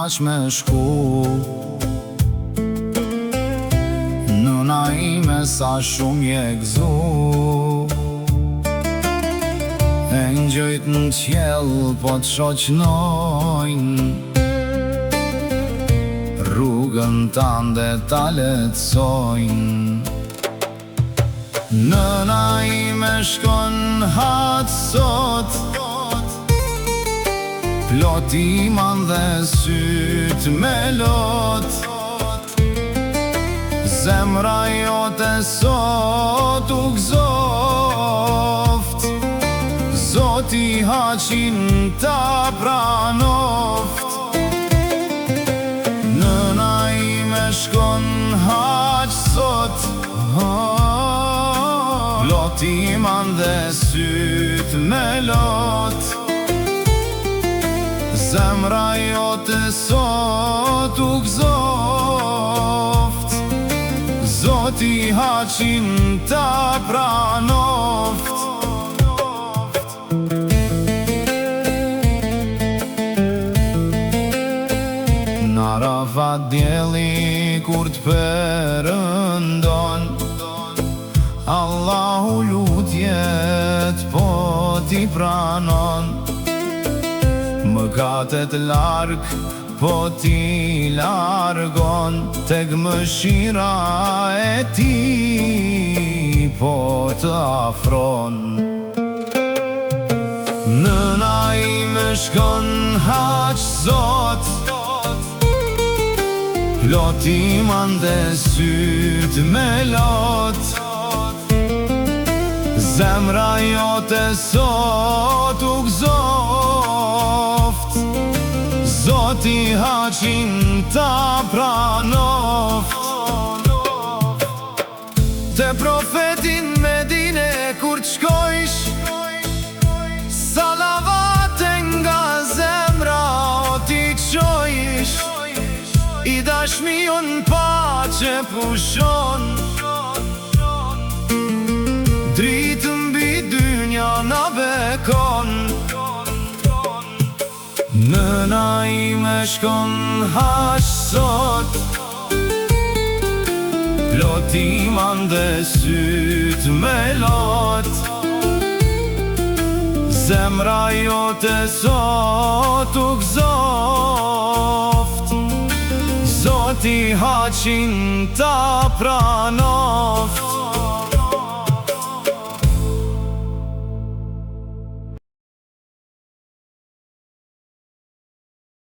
aq me shku. Nëna ime sa shumë je gëzu, e ngjojt në qjell po të shoqnojnë, rrugën tande ta lehtësojnë. Nëna ime shkon hat sot, plot iman dhe syt me lot. Zemra jote sot u gëzoft, Zoti haqin ta pranoft. Nëna ime shkon haq sot, plot iman dhe syt me lot. Zemra jote sot u gëzoft, Zoti haqin ta pranoft. Na rafat djeli kur t'perëndon, Allahu lutjet po t'i pranon. Mëkatet larg po t'i largon, tek mëshira e ti po të afron. Nëna ime shkon haq sot, plot iman dhe syt me lot. Zemra jote sot u gëzoft, Zoti haqin ta pranoft. Te profetin Medine kur t'shkojsh, salavate nga zemra o t'i qojsh. I dashmion pace pushon, dritë mbi dynja na bekon. Nëna ime shkon haq sot, plot iman dhe syt me lot. Zemra jote sot u gëzoft, Zoti haqin ta pranoft.